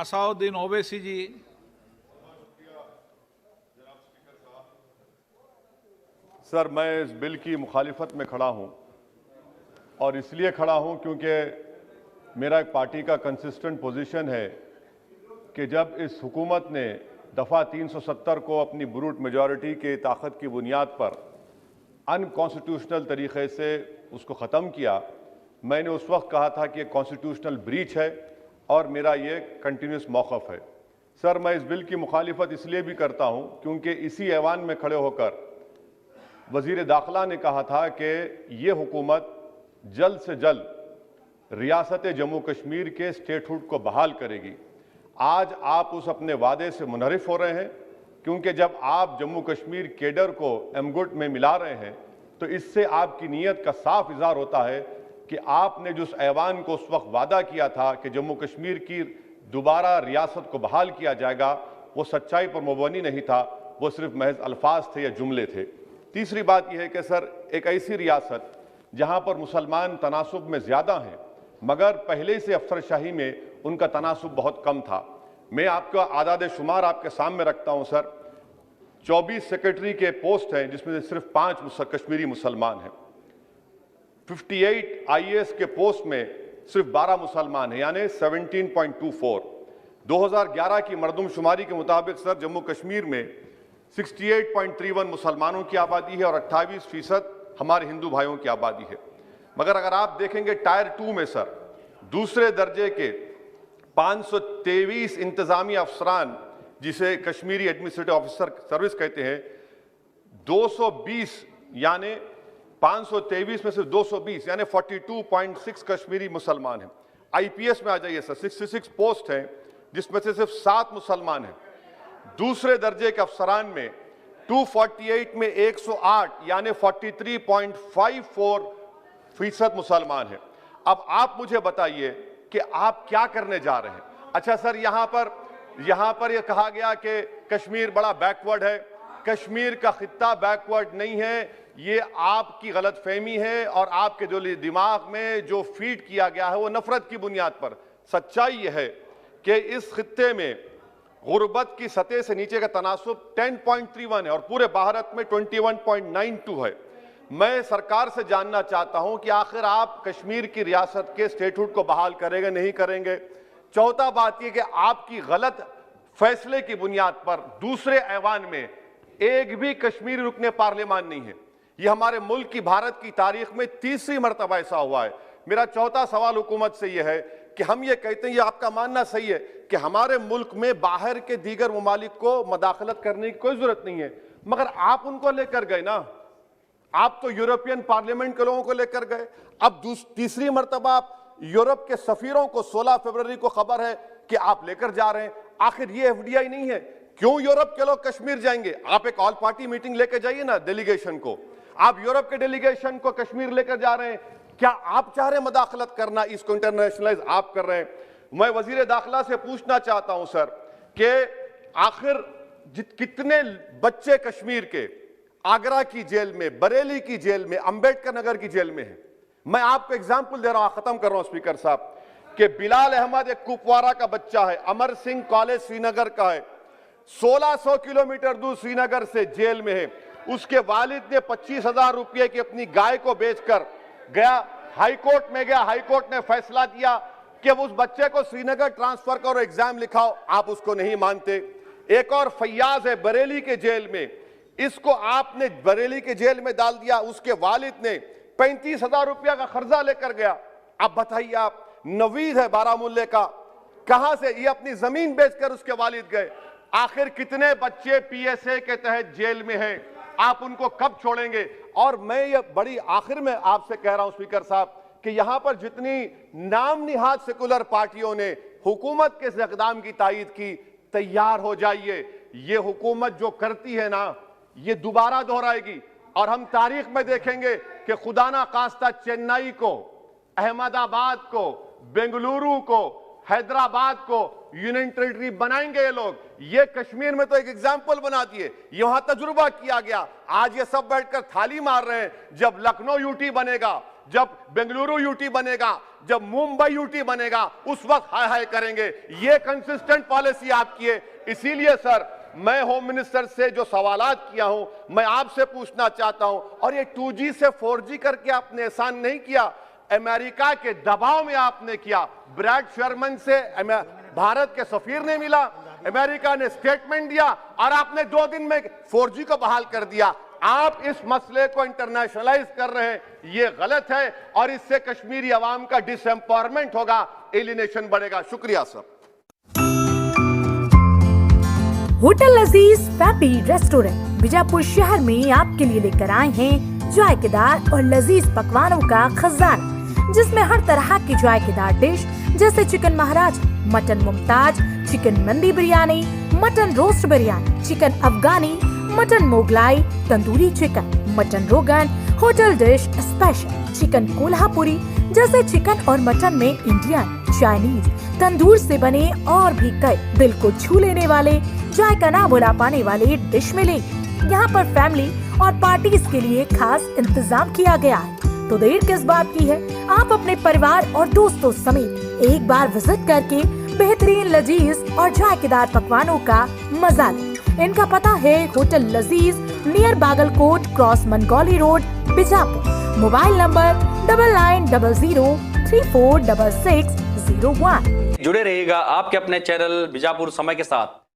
असाउद्दीन ओवैसी जी। Sir, मैं इस bill की मुखालिफत में खड़ा हूं और इसलिए खड़ा हूं क्योंकि मेरा एक पार्टी का कंसिस्टेंट पोजीशन है कि जब इस हुकूमत ने दफ़ा 370 को अपनी ब्रूट मेजॉरिटी के ताकत की बुनियाद पर अनकॉन्स्टिट्यूशनल तरीके से उसको ख़त्म किया, मैंने उस वक्त कहा था कि कॉन्स्टिट्यूशनल ब्रीच है और मेरा ये कंटिन्यूस मौक़िफ़ है। सर, मैं इस बिल की मुखालिफत इसलिए भी करता हूं क्योंकि इसी ऐवान में खड़े होकर वज़ीर दाखिला ने कहा था कि ये हुकूमत जल्द से जल्द रियासत जम्मू कश्मीर के स्टेटहुड को बहाल करेगी। आज आप उस अपने वादे से मुनहरिफ हो रहे हैं क्योंकि जब आप जम्मू कश्मीर केडर को एमगुट में मिला रहे हैं तो इससे आपकी नीयत का साफ इज़हार होता है कि आपने जो उस ऐवान को उस वक्त वादा किया था कि जम्मू कश्मीर की दोबारा रियासत को बहाल किया जाएगा, वो सच्चाई पर मुबनी नहीं था, वो सिर्फ महज अल्फाज थे या जुमले थे। तीसरी बात यह है कि सर, एक ऐसी रियासत जहां पर मुसलमान तनासुब में ज़्यादा हैं मगर पहले से अफसरशाही में उनका तनासुब बहुत कम था। मैं आपका आदाद शुमार आपके सामने रखता हूं सर। 24 सेक्रेटरी के पोस्ट हैं जिसमें से सिर्फ 5 कश्मीरी मुसलमान हैं। 58 IAS के पोस्ट में सिर्फ 12 मुसलमान हैं, यानी 17.24। 2011 की मरदमशुमारी के मुताबिक सर जम्मू कश्मीर में 68.31 मुसलमानों की आबादी है और 28% हमारे हिंदू भाइयों की आबादी है। मगर अगर आप देखेंगे टायर 2 में सर दूसरे दर्जे के 523 इंतजामी अफसरान, जिसे कश्मीरी एडमिनिस्ट्रेटिव ऑफिसर सर्विस कहते हैं, 220 यानी 523 में सिर्फ 220 यानी 42.6 कश्मीरी मुसलमान हैं। IPS में आ जाइए सर, 66 पोस्ट हैं जिसमें से सिर्फ 7 मुसलमान हैं। दूसरे दर्जे के अफसरान में 248 में 108 यानी 43.54% मुसलमान हैं। अब आप मुझे बताइए कि आप क्या करने जा रहे हैं। अच्छा सर, यहां पर यह कहा गया कि कश्मीर बड़ा बैकवर्ड है। कश्मीर का खित्ता बैकवर्ड नहीं है, ये आपकी गलतफहमी है और आपके जो दिमाग में जो फीड किया गया है वो नफरत की बुनियाद पर। सच्चाई यह है कि इस खित्ते में गुर्बत की सतह से नीचे का तनासुब 10.31 है और पूरे भारत में 21.92 है। मैं सरकार से जानना चाहता हूं कि आखिर आप कश्मीर की रियासत के स्टेटहुड को बहाल करेंगे, नहीं करेंगे। चौथा बात यह कि आपकी गलत फैसले की बुनियाद पर दूसरे ऐवान में एक भी कश्मीरी रुकने पार्लियामान नहीं है। यह हमारे मुल्क की, भारत की तारीख में तीसरी मरतबा ऐसा हुआ है। मेरा चौथा सवाल हुकूमत से यह है कि हम ये कहते हैं, ये आपका मानना सही है कि हमारे मुल्क में बाहर के दीगर ममालिक को मदाखलत करने की कोई जरूरत नहीं है, मगर आप उनको लेकर गए ना, आप तो यूरोपियन पार्लियामेंट के लोगों को लेकर गए। अब तीसरी मरतबा आप यूरोप के सफीरों को 16 फरवरी को खबर है कि आप लेकर जा रहे हैं। आखिर ये FDI नहीं है, क्यों यूरोप के लोग कश्मीर जाएंगे? आप एक ऑल पार्टी मीटिंग लेकर जाइए ना डेलीगेशन को। आप यूरोप के डेलीगेशन को कश्मीर लेकर जा रहे हैं, क्या आप चाह रहे हैं मदाखलत करना? इसको इंटरनेशनलाइज आप कर रहे हैं। मैं वजीर दाखिला से पूछना चाहता हूं सर कि आखिर कितने बच्चे कश्मीर के आगरा की जेल में, बरेली की जेल में, अंबेडकर नगर की जेल में हैं? मैं आपको एग्जाम्पल दे रहा हूं, खत्म कर रहा हूं स्पीकर साहब, कि बिलाल अहमद एक कुपवारा का बच्चा है, अमर सिंह कॉलेज श्रीनगर का है, 1600 किलोमीटर दूर श्रीनगर से जेल में है। उसके वालिद ने 25,000 रुपये की अपनी गाय को बेचकर गया, हाईकोर्ट में गया, हाईकोर्ट ने फैसला दिया कि उस बच्चे को श्रीनगर ट्रांसफर करो, एग्जाम लिखाओ। आप उसको नहीं मानते। एक और फैयाज है बरेली के जेल में, इसको आपने बरेली के जेल में डाल दिया। उसके वालिद ने 35,000 रुपया का कर्जा लेकर गया। अब बताइए आप, नवीद है बारामुल्ले का, कहां से ये अपनी जमीन बेचकर उसके वालिद गए। आखिर कितने बच्चे PSA के तहत जेल में हैं? आप उनको कब छोड़ेंगे? और मैं ये बड़ी आखिर में आपसे कह रहा हूं स्पीकर साहब कि यहां पर जितनी नाम निहाद सेकुलर पार्टियों ने हुकूमत के इस इक़दाम की तायीद की, तैयार हो जाइए। ये हुकूमत जो करती है ना, ये दोबारा दोहराएगी और हम तारीख में देखेंगे कि खुदा ना खास्ता चेन्नई को, अहमदाबाद को, बेंगलुरु को, हैदराबाद को यूनियन टेरिटरी बनाएंगे ये लोग। ये कश्मीर में तो एक एग्जाम्पल बना दिए, यहां तजुर्बा किया गया। आज ये सब बैठकर थाली मार रहे हैं। जब लखनऊ UT बनेगा, जब बेंगलुरु यूटी बनेगा, जब मुंबई यूटी बनेगा, उस वक्त हाय हाय करेंगे। ये कंसिस्टेंट पॉलिसी आपकी है। इसीलिए सर मैं होम मिनिस्टर से जो सवालात किया हूं, मैं आपसे पूछना चाहता हूं, और ये 2G से 4G करके आपने एहसान नहीं किया, अमेरिका के दबाव में आपने किया। ब्रैड शर्मन से भारत के सफीर ने मिला, अमेरिका ने स्टेटमेंट दिया और आपने 2 दिन में 4G को बहाल कर दिया। आप इस मसले को इंटरनेशनलाइज कर रहे हैं, ये गलत है और इससे कश्मीरी अवाम का डिसएम्पावरमेंट होगा, एलिनेशन बढ़ेगा। शुक्रिया सर। होटल अजीज फैमिली रेस्टोरेंट बीजापुर शहर में आपके लिए लेकर आए हैं जायकेदार और लजीज पकवानों का खजाना, जिसमें हर तरह की जायकेदार डिश जैसे chicken Maharaj, mutton Mumtaz, chicken mandi biryani, mutton roast biryani, chicken Afghani, mutton Mughlai, tandoori chicken, mutton rogan, hotel dish special, chicken Kolhapuri जैसे चिकन और मटन में इंडियन, चाइनीज, तंदूर से बने और भी कई दिल को छू लेने वाले, जायका ना भुला पाने वाले डिश मिलेंगे। यहाँ पर फैमिली और पार्टीज के लिए खास इंतजाम किया गया है, तो देर किस बात की है, आप अपने परिवार और दोस्तों समेत एक बार विजिट करके बेहतरीन लजीज और जायकेदार पकवानों का मजा लें। इनका पता है होटल लजीज, near Bagalkot, cross Mangoli road, Bijapur. Mobile number 9900346601। जुड़े रहिएगा आपके अपने चैनल बीजापुर समय के साथ।